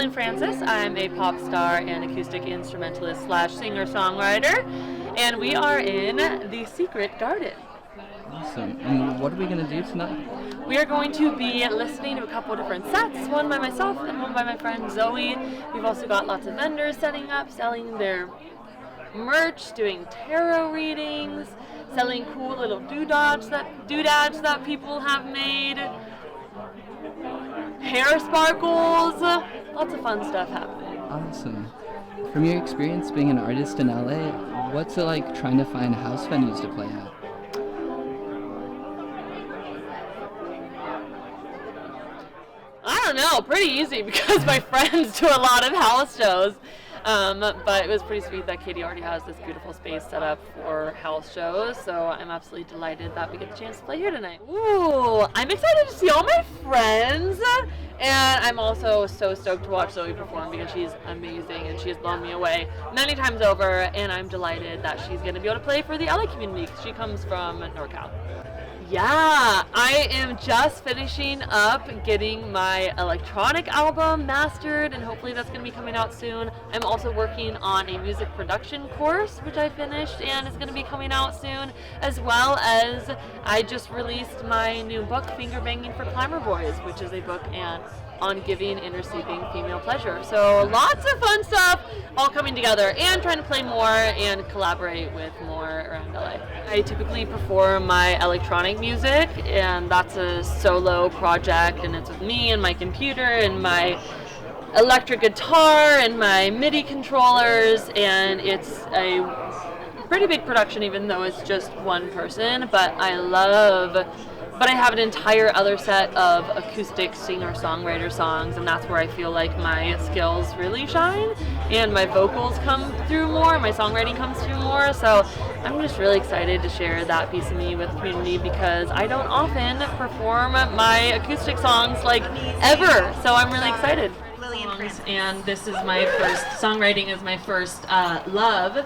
Lillian Francis. I'm a pop star and acoustic instrumentalist slash singer-songwriter, and we are in the Secret Garden. Awesome. And what are we going to do tonight? We are going to be listening to a couple different sets, one by myself and one by my friend Zoey. We've also got lots of vendors setting up, selling their merch, doing tarot readings, selling cool little doodads that people have made, hair sparkles, lots of fun stuff happening. Awesome. From your experience being an artist in LA, what's it like trying to find house venues to play at? I don't know, pretty easy because my friends do a lot of house shows. But it was pretty sweet that Katie already has this beautiful space set up for house shows, so I'm absolutely delighted that we get the chance to play here tonight. Ooh, I'm excited to see all my friends, and I'm also so stoked to watch Zoey perform because she's amazing and she has blown me away many times over, and I'm delighted that she's going to be able to play for the LA community because she comes from NorCal. Yeah, I am just finishing up getting my electronic album mastered, and hopefully that's going to be coming out soon. I'm also working on a music production course, which I finished and is going to be coming out soon, as well as I just released my new book, Finger Banging for Climber Boys, which is a book on giving and receiving female pleasure. So lots of fun stuff all coming together, and trying to play more and collaborate with more around LA. I typically perform my electronic music, and that's a solo project, and it's with me and my computer and my electric guitar and my MIDI controllers, and it's a pretty big production even though it's just one person, but I have an entire other set of acoustic singer-songwriter songs, and that's where I feel like my skills really shine and my vocals come through more, my songwriting comes through more. So I'm just really excited to share that piece of me with the community because I don't often perform my acoustic songs like ever. So I'm really excited. And this is my first, songwriting is my first love.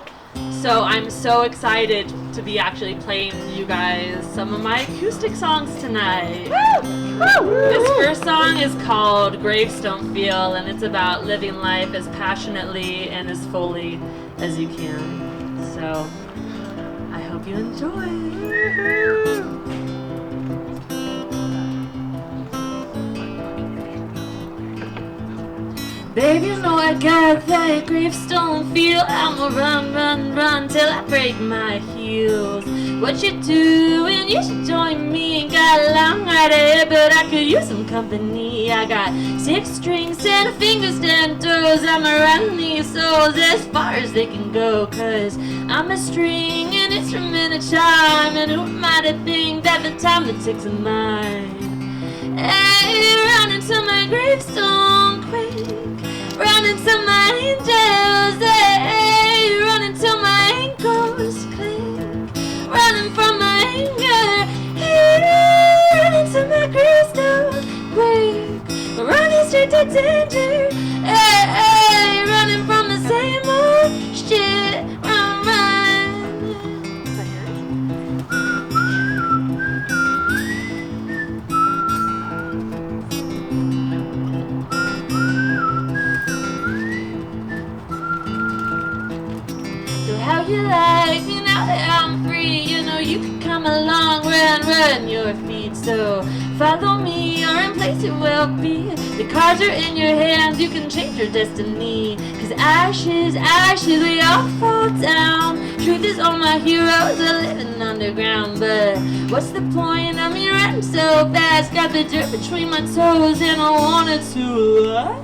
So I'm so excited to be actually playing you guys some of my acoustic songs tonight. This first song is called Gravestone Feel, and it's about living life as passionately and as fully as you can. So I hope you enjoy. Baby, you know I got that gravestone feel. I'ma run till I break my heels. What you doing? You should join me. Ain't got a long right ahead, but I could use some company. I got 6 strings, 10 fingers, 10 toes. I'ma run these souls as far as they can go, 'cause I'm a string, an instrument, a chime, and who might have think that the time that ticks in mine? Hey, running to my gravestone quick. Running to my angels, hey, running till my ankles click. Running from my anger, hey, running to my gravestone quick. Running straight to danger, hey, running from the same old shit. Run, run. How you like me now that I'm free? You know you can come along, run your feet. So follow me, you're in place you will be. The cards are in your hands, you can change your destiny. 'Cause ashes, they all fall down. Truth is all my heroes are living underground. But what's the point of me running so fast? Got the dirt between my toes and I wanted to last.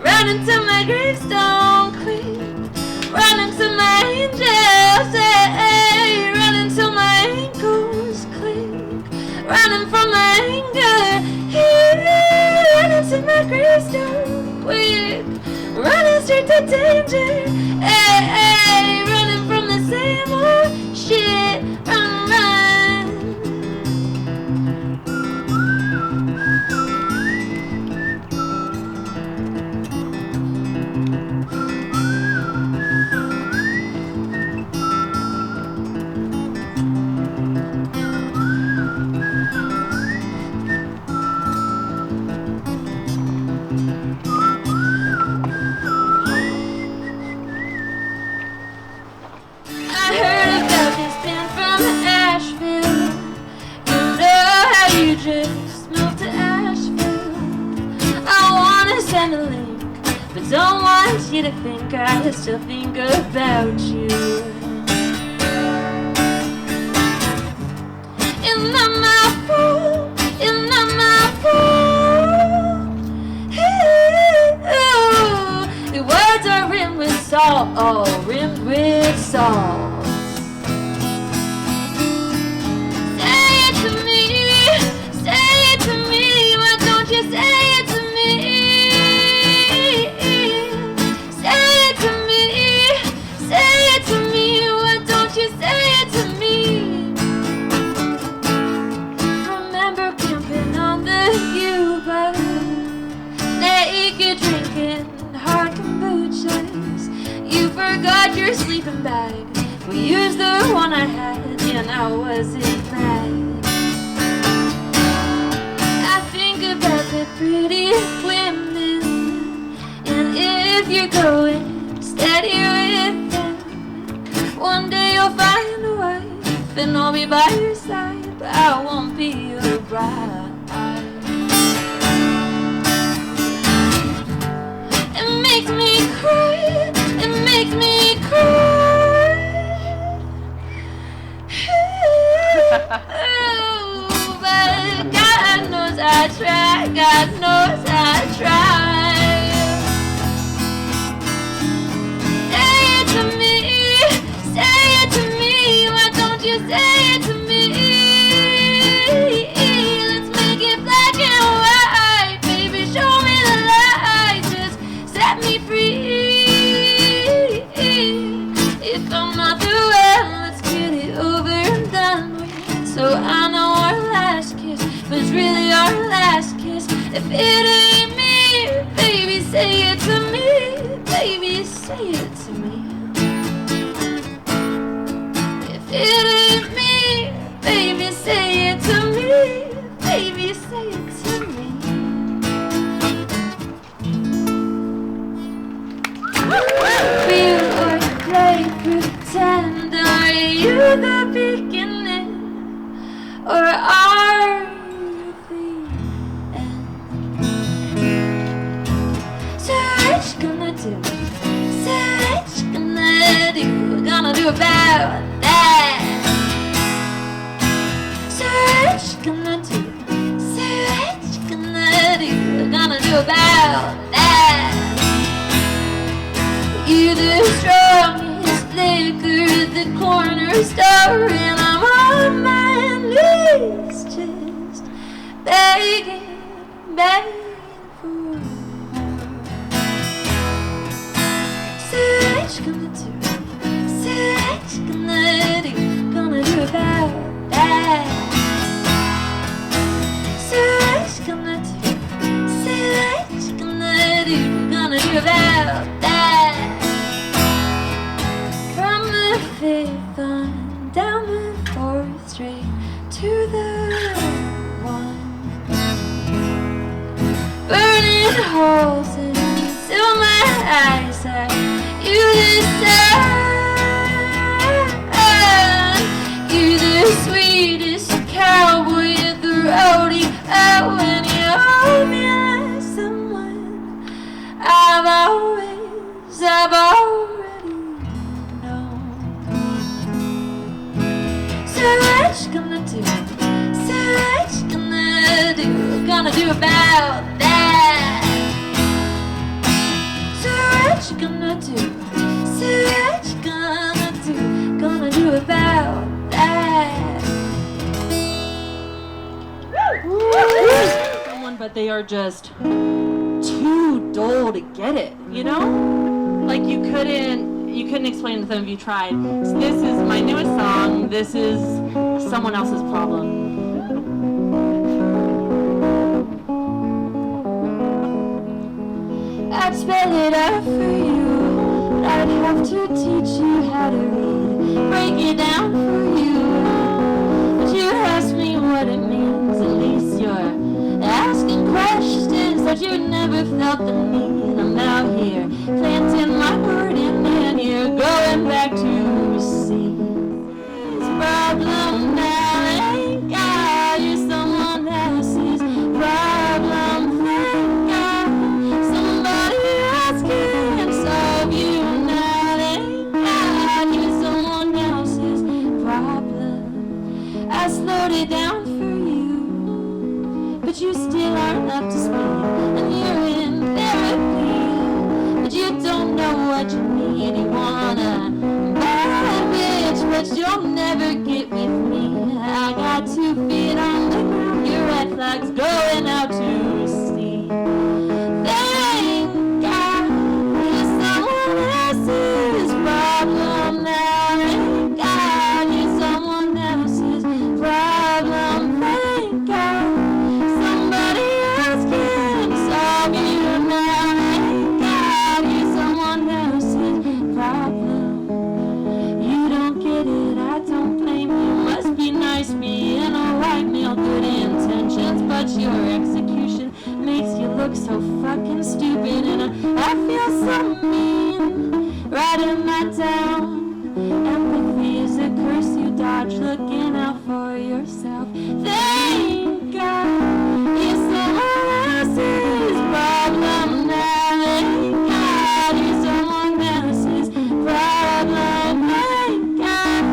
Running to my gravestone quick. Running to my angels, hey, running till my ankles click. Running from my anger, hey, running to my gravestone quick. Running straight to danger, hey, running from the same old shit. Run, run. don't want you to think I still think about you. It's not my fault, it's not my fault. The words are rimmed with salt, oh, rimmed with salt. Say it to me, why don't you say it to me? Say it to me, why don't you say it to me? Remember camping on the U-boat, naked drinking hard kombuchas. You forgot your sleeping bag, we used the one I had and I wasn't mad. I think about the pretty women, and if you're going steady with them, one day you'll find a wife and I'll be by your side, but I won't be your bride. It makes me cry, it makes me cry. Ooh, but God knows I try, God knows I try. Say it to me, why don't you say it to me? Let's make it black and white, baby, show me the light, just set me free. If I'm not the one, let's get it over and done with. So I know our last kiss was really our last kiss. If it ain't me, baby, say it to me, baby, say it to me. If it ain't me, baby, say it to me, baby, say it to me. Feel or play pretend, are you the beginning or are you the end? So what you gonna do? So what you gonna do? Gonna do about that? So what you gonna do? So what you gonna do? Gonna do about that? You the strongest liquor at the corner store, and I'm on my knees just begging for more. So what you gonna do? So what you gonna do? Gonna do about that? So what you gonna do? So what you gonna do? Gonna do about that? From the 5th on down the 4th Street to the 1, burning holes into my eyesight. You decide, you the sweetest cowboy at the rodeo, when you hold me like someone I've already known. So what you gonna do? So what you gonna do? Gonna do about that? So what you gonna do? So what you gonna do? Gonna do about that? Someone, but they are just too dull to get it, you know? Like you couldn't explain to them if you tried. So this is my newest song. This is someone else's problem. I'd spell it out for you, but I'd have to teach you how to read, break it down for you. But you ask me what it means, at least you're asking questions that you never felt the need. I'm out here planting my burden and you're going back to sea. This problem now ain't got you someone else's problem. Thank God somebody else can look so fucking stupid, and I feel so mean. Writing that down. Empathy is a curse you dodge, looking out for yourself. Thank God you're someone else's problem now. Thank God you're someone else's problem. Thank God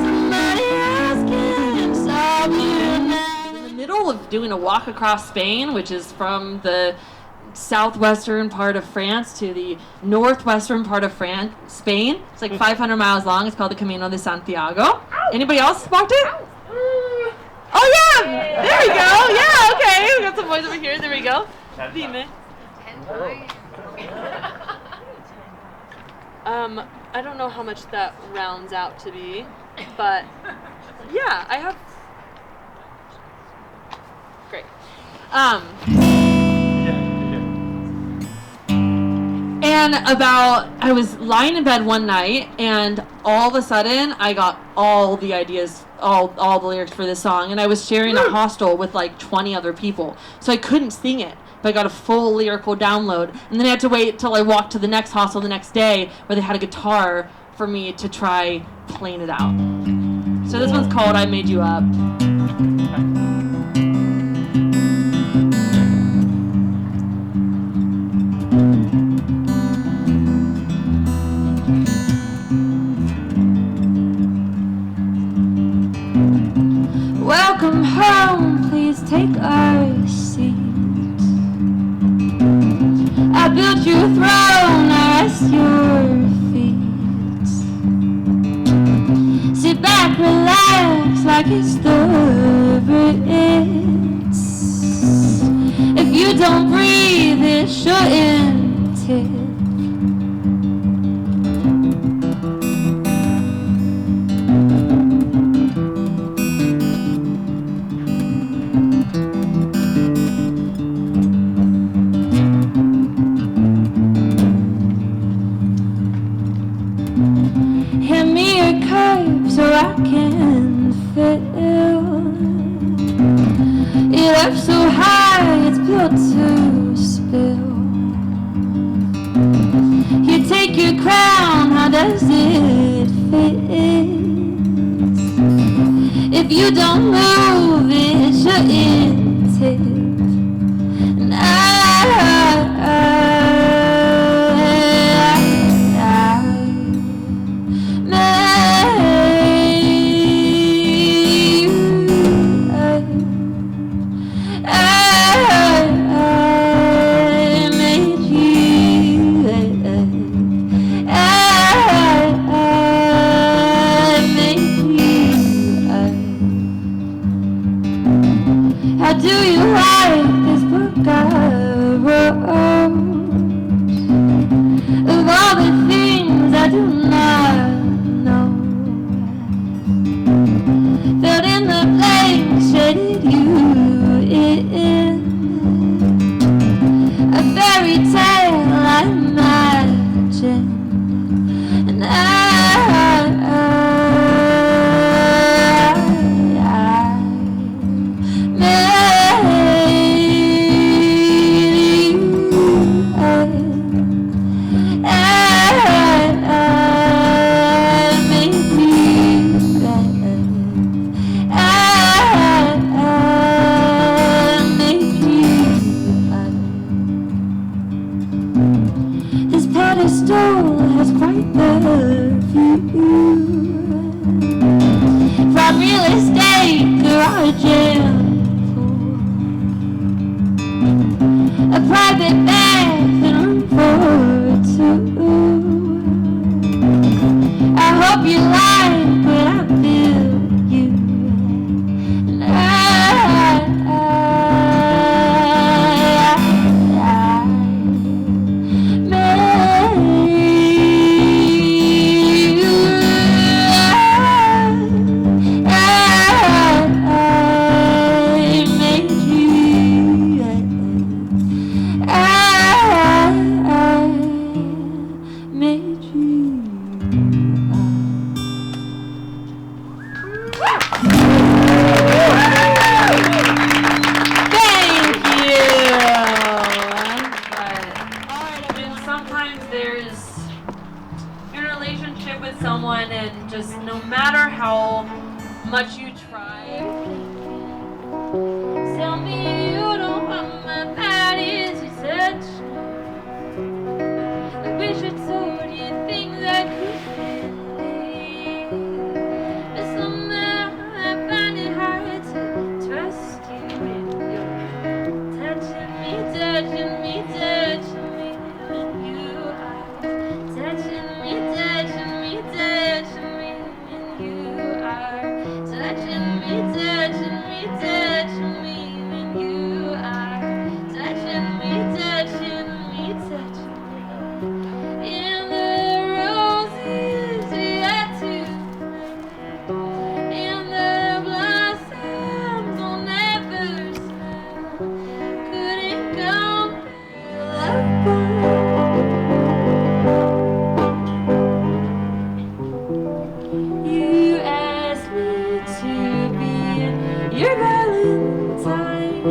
somebody else can solve you now. In the middle of doing a walk across Spain, which is from the southwestern part of France to the northwestern part of Spain. It's like 500 miles long. It's called the Camino de Santiago. Anybody else walked it? Oh yeah! There we go! Yeah, okay. We got some boys over here. There we go. Dime. I don't know how much that rounds out to be, but yeah, I have. Great. And I was lying in bed one night, and all of a sudden, I got all the ideas, all the lyrics for this song, and I was sharing a hostel with like 20 other people, so I couldn't sing it, but I got a full lyrical download, and then I had to wait till I walked to the next hostel the next day, where they had a guitar for me to try playing it out. So this one's called I Made You Up. Welcome home, please take our seat. I built your throne, I rest your feet. Sit back, relax, like it's the Brits. If you don't breathe, it shouldn't tip. So I can feel it up so high, it's built to spill. You take your crown, how does it fit? If you don't move, it shouldn't tip. And how do you like this book I wrote? Of all the things I do not know, filled in the blanks, shaded you in a fairy tale I imagine, and pedestal has quite the view from real estate garage a private bath and room for two. I hope you like what I built you, and I just no matter how much you try. Tell me you don't want my body to touch. I wish I told you things I couldn't believe, but somehow I find it hard to trust you when you're touching me, touching me, touching me. When you are touching me, touching me, touching me. When you are touching me, touching me, touching me. When you are touching me, touching me, touching me. In the roses we had to in the blossoms will never smell. Couldn't compare love. You asked me to be your Valentine.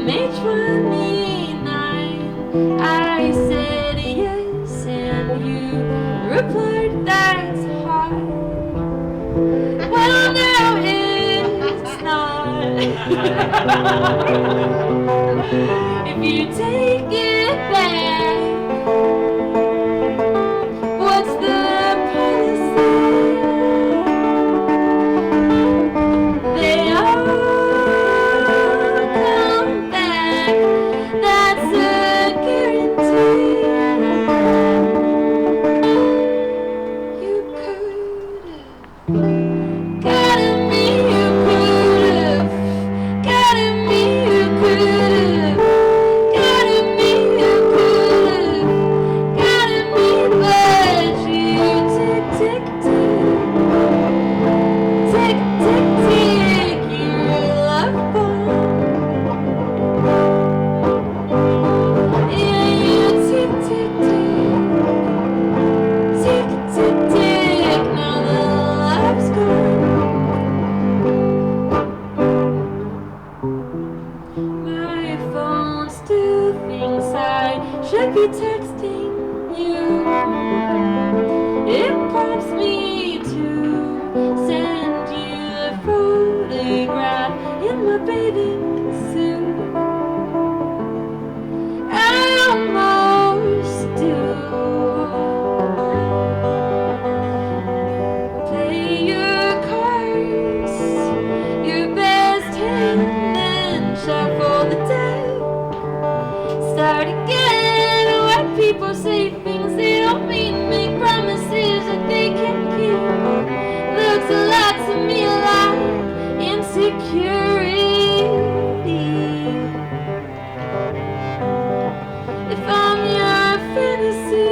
May 29, I said yes, and you replied that's hard. Well, now it's not. If you take it back, what's the policy? They all come back. That's a guarantee. You could've gotten me. You could've gotten me. You could've gotten me. You could've gotten me, but you tick tick tick tick tick tick your love bomb. Yeah, you tick tick tick tick tick tick. Now the love's gone. My phone still thinks I should be texting you. It prompts me to send you a photograph in my bathing suit. I almost do. Play your cards, your best hand, then shuffle the deck. Start again. When people say things they don't mean, make promises that they can't keep. Looks a lot to me like insecurity. If I'm your fantasy,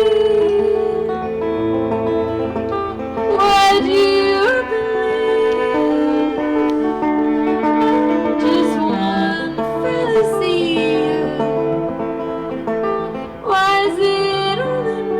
would you believe just one fantasy? Why is it only me?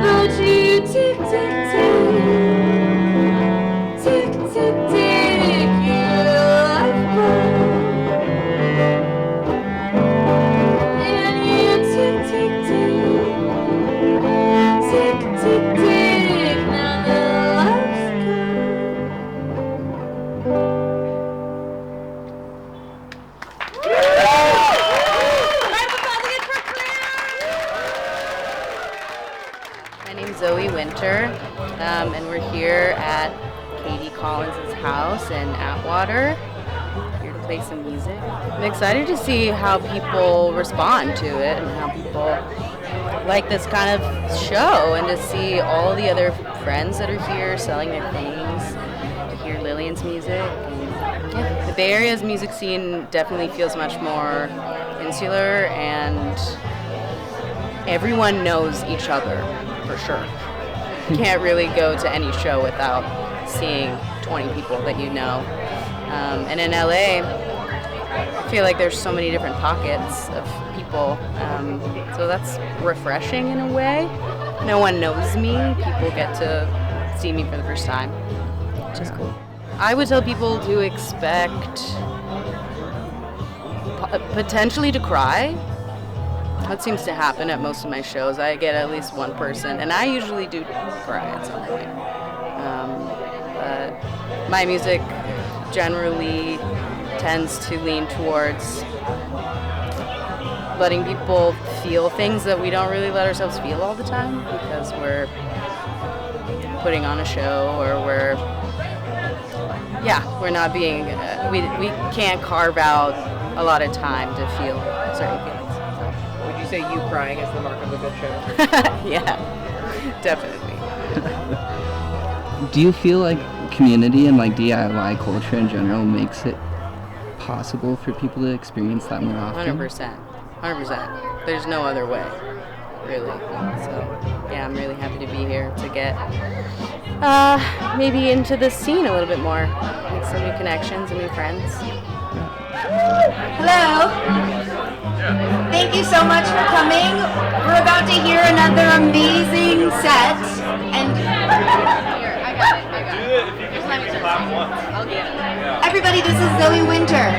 But you tick tick tick tick tick tick your life bomb. And you tick tick tick tick tick tick. Now the love's My name's Zoey Winter, and we're here at Katie Collins' house in Atwater, here to play some music. I'm excited to see how people respond to it and how people like this kind of show, and to see all the other friends that are here selling their things, to hear Lillian's music. And, yeah, the Bay Area's music scene definitely feels much more insular, and everyone knows each other, for sure. You can't really go to any show without seeing 20 people that you know. And in LA, I feel like there's so many different pockets of people people. So that's refreshing in a way. No one knows me. People get to see me for the first time, which is cool. I would tell people to expect potentially to cry. That seems to happen at most of my shows. I get at least one person, and I usually do cry at some point. But my music generally tends to lean towards letting people feel things that we don't really let ourselves feel all the time because we're putting on a show or we're not being, we can't carve out a lot of time to feel certain feelings. So. Would you say you crying is the mark of a good show? Yeah, definitely. Do you feel like community and like DIY culture in general makes it possible for people to experience that more often? 100%. There's no other way, really. So, yeah, I'm really happy to be here to get maybe into the scene a little bit more, make some new connections and new friends. Hello. Thank you so much for coming. We're about to hear another amazing set. And I got it. Just let me clap once. I'll get it. Everybody, this is Zoey Winter.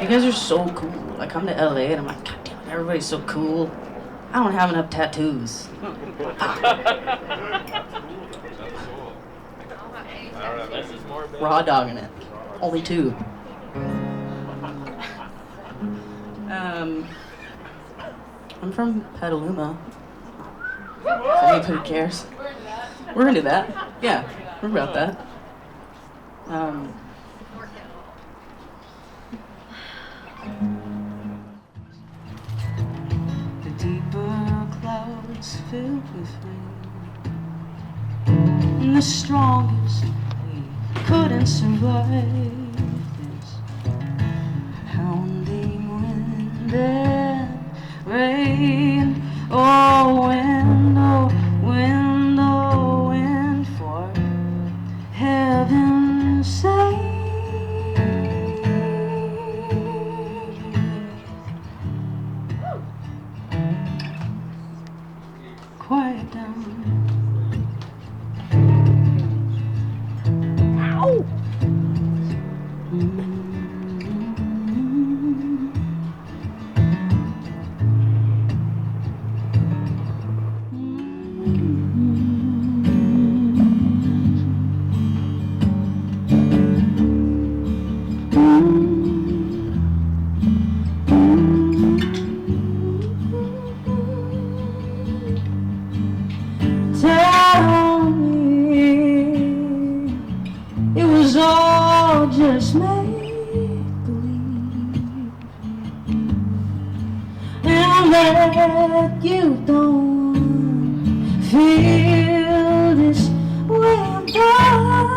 You guys are so cool. I come to LA and I'm like, God damn it, everybody's so cool. I don't have enough tattoos. Raw dogging it. Only 2. I'm from Petaluma. If anybody cares. We're into that. Yeah, we're about that. The deeper clouds filled with rain, and the strongest we couldn't survive this hounding wind and rain. Oh wind for heaven's sake. Quiet down. Ow! Tell me it was all just make-believe, and that you don't feel this way about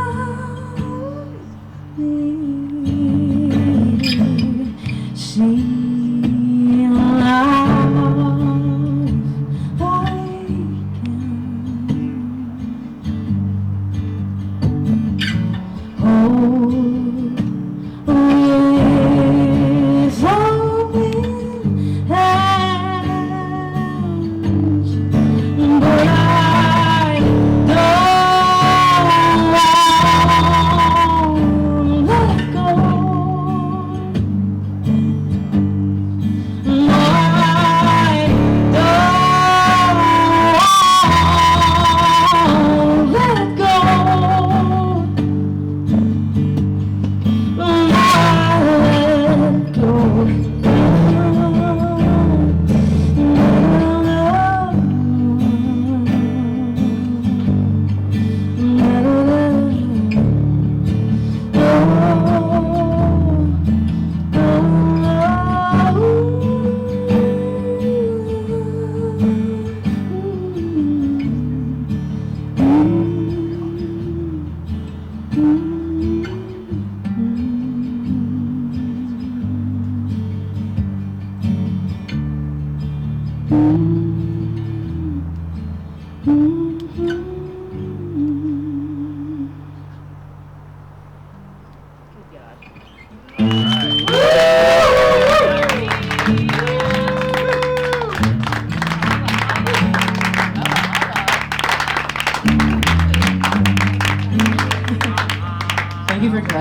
me. See but I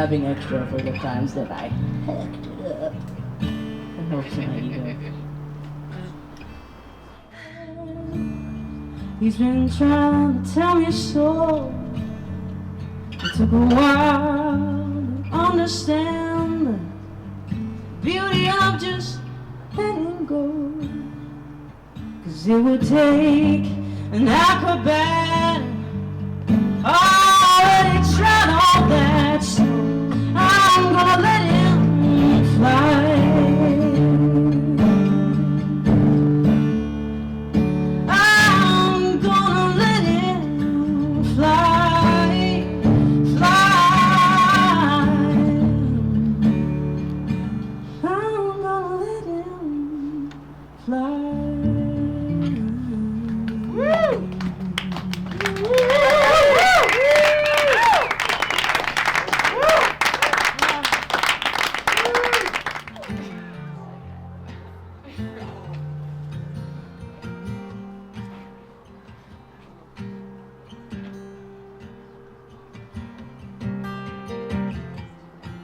dabbing extra for the times that I hacked it up. It helps in my ego. He's been trying to tell me so. It took a while to understand the beauty of just letting go. 'Cause it would take an acrobat. Already tried all that, so I'm gonna let him fly. I'm gonna let him fly, fly. I'm gonna let him fly. Woo!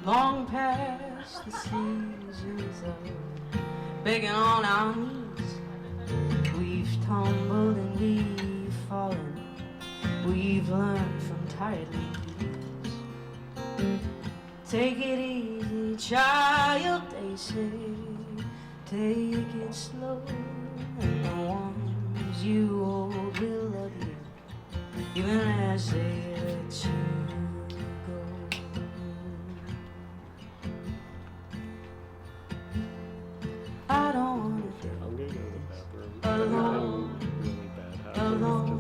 Long past the seasons of begging on our knees, we've tumbled and we've fallen, we've learned from tired leaves. Take it easy, child, they say, take it slow, and the ones you hold will love you, even as they let you go. I don't wanna do this alone, alone,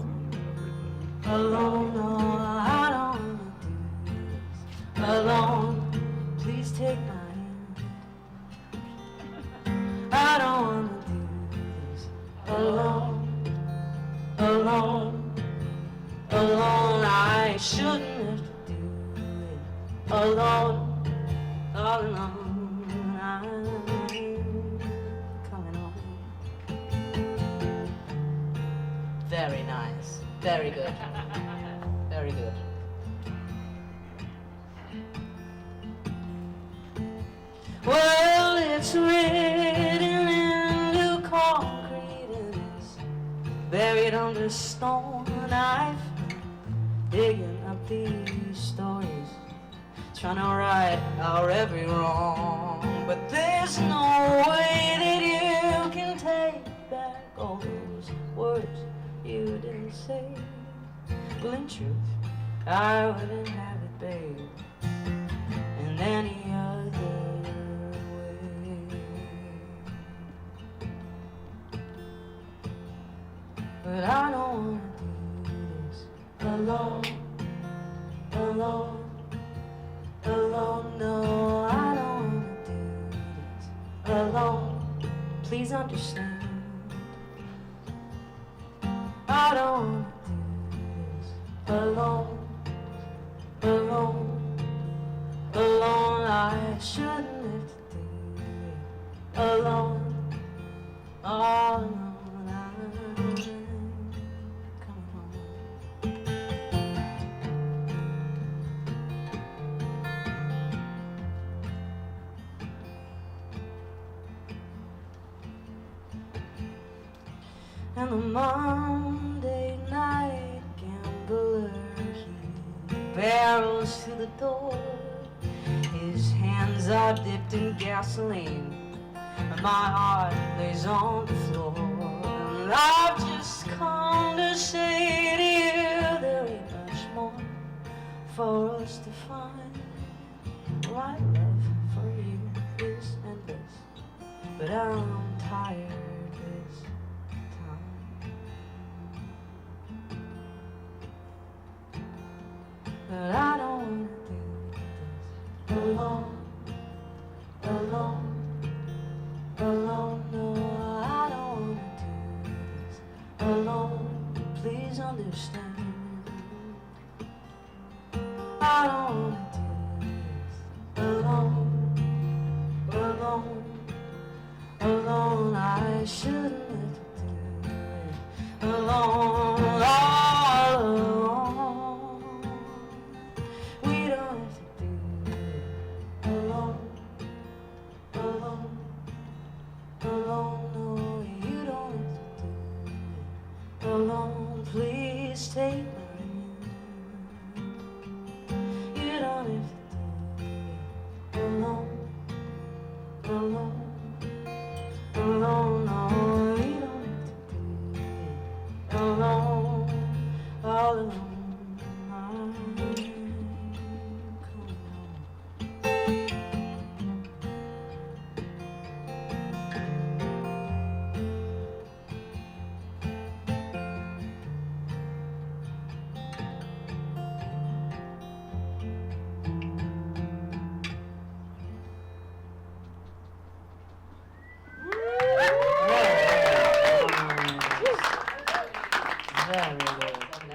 alone. No, I don't wanna do this alone. Please take my hand. I don't wanna do this alone, alone, alone. I shouldn't have to do it alone, all alone. Very nice. Very good. Very good. Well, it's written into concrete and it's buried under stone. I've digging up these stories, trying to right our every wrong. But there's no way that you can take back all those words you didn't say. Well, in truth, I wouldn't have it, babe, in any other way. But I don't wanna do this alone, alone, alone. No, I don't wanna do this alone. Please understand. I don't wanna do this alone, alone, alone. I shouldn't have to do it alone, all alone. I'm coming home. And the Monday night gambler, he barrels to the door. His hands are dipped in gasoline, and my heart lays on the floor. And I've just come to say to you, there ain't much more for us to find. My love for you is endless, but I'm tired this time. But I don't wanna do this alone, alone, alone. No, I don't wanna do this alone. Please understand. I don't wanna do this alone, alone, alone. I shouldn't have to do it alone, all alone. We don't have to do on, please take my hand. You don't have to do it alone, alone, alone. No, you don't have to do it alone, all alone.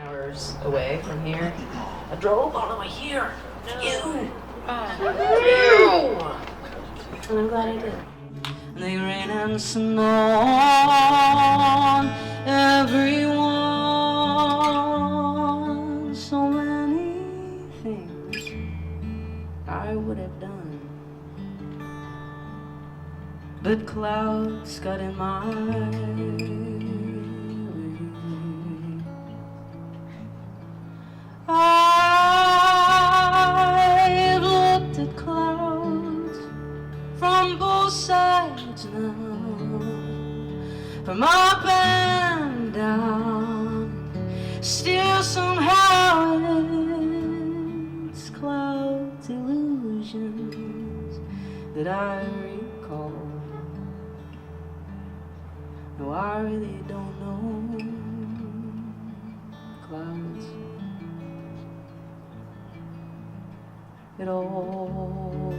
Hours away from here. I drove all the way here. You. And I'm glad I did. They rain and snow on everyone. So many things I would have done, but clouds got in my way. I've looked at clouds from both sides now, from up and down. Still somehow it's clouds, illusions that I recall. No, I really don't know clouds at all.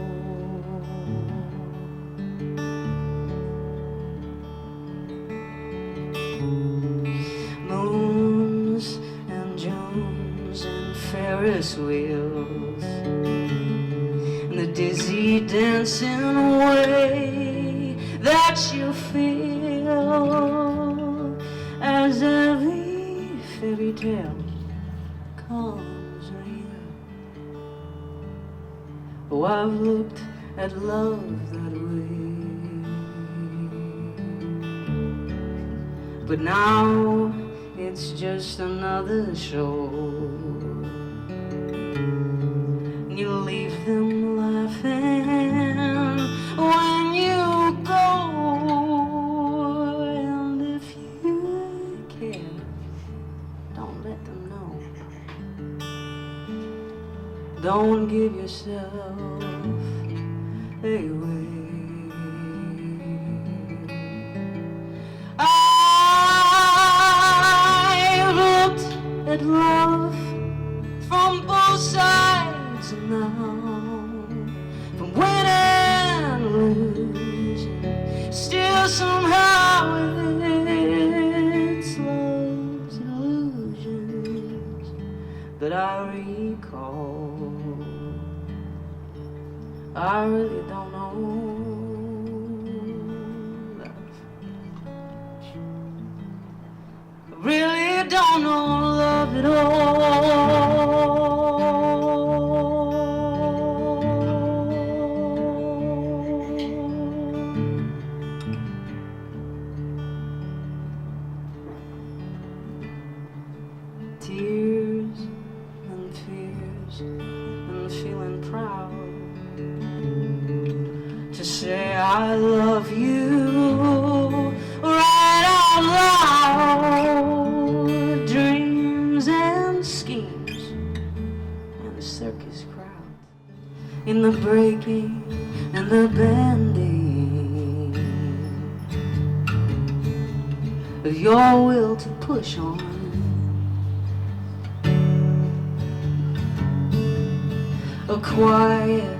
Moons and Junes and Ferris wheels, and the dizzy dancing way that you feel as every fairy tale comes real. Oh, I've looked at love that way, but now it's just another show. You leave them laughing when you go, and if you care, don't let them know. Don't give yourself away. I've looked at love from both sides now, from winning and losing. Still somehow it's love's illusions that I recall. I really don't know love. I really don't know love at all. Tears and fears and feeling proud to say I love you right out loud. Dreams and schemes and the circus crowd, in the breaking and the bending of your will to push on. A quiet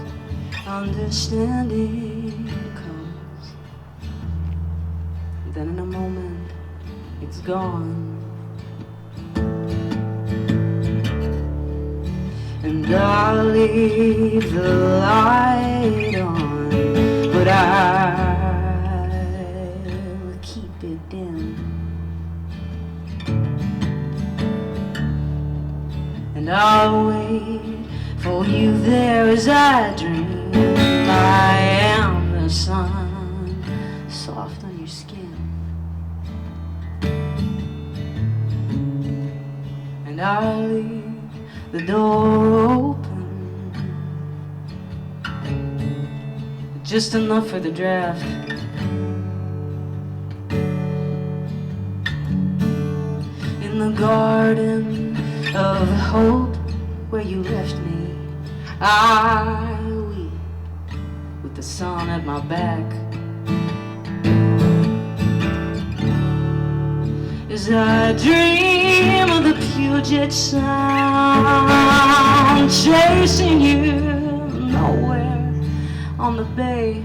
understanding comes, then in a moment it's gone. And I'll leave the light on, but I'll keep it dim. And I'll wait for you there as I dream. I am the sun, soft on your skin. and I'll leave the door open, just enough for the draft. In the garden of hope where you left me, I weep with the sun at my back. As I dream of the Puget Sound, chasing you nowhere on the bay.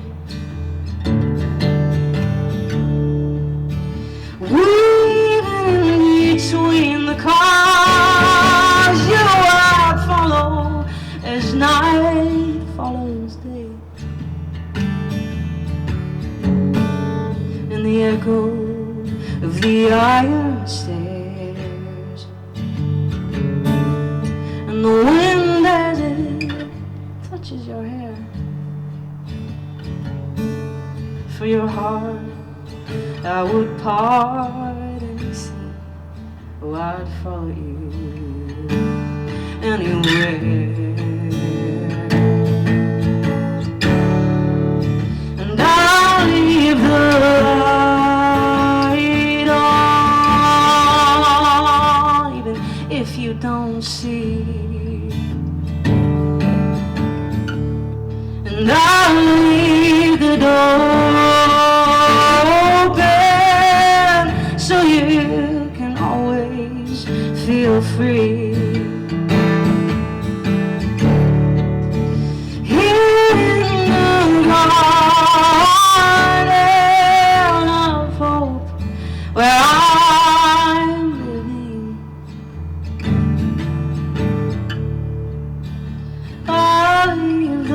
Weaving between the cars, you I follow as night follows day. And the echo of the iron stairs, and the wind as it touches your hair. For your heart I would part and see, oh, I'd follow you anywhere. And I'll leave the if you don't see, and I'll leave the door open so you can always feel free. Here in the garden of hope where I'm living, I'll leave the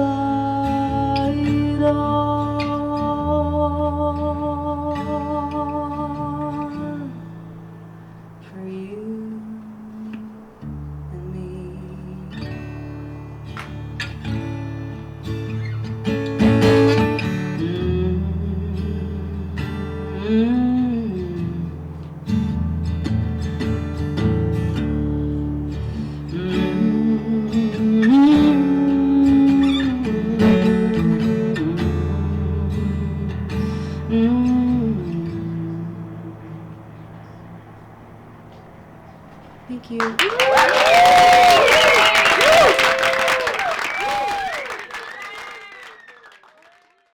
light on for you and me. Thank you.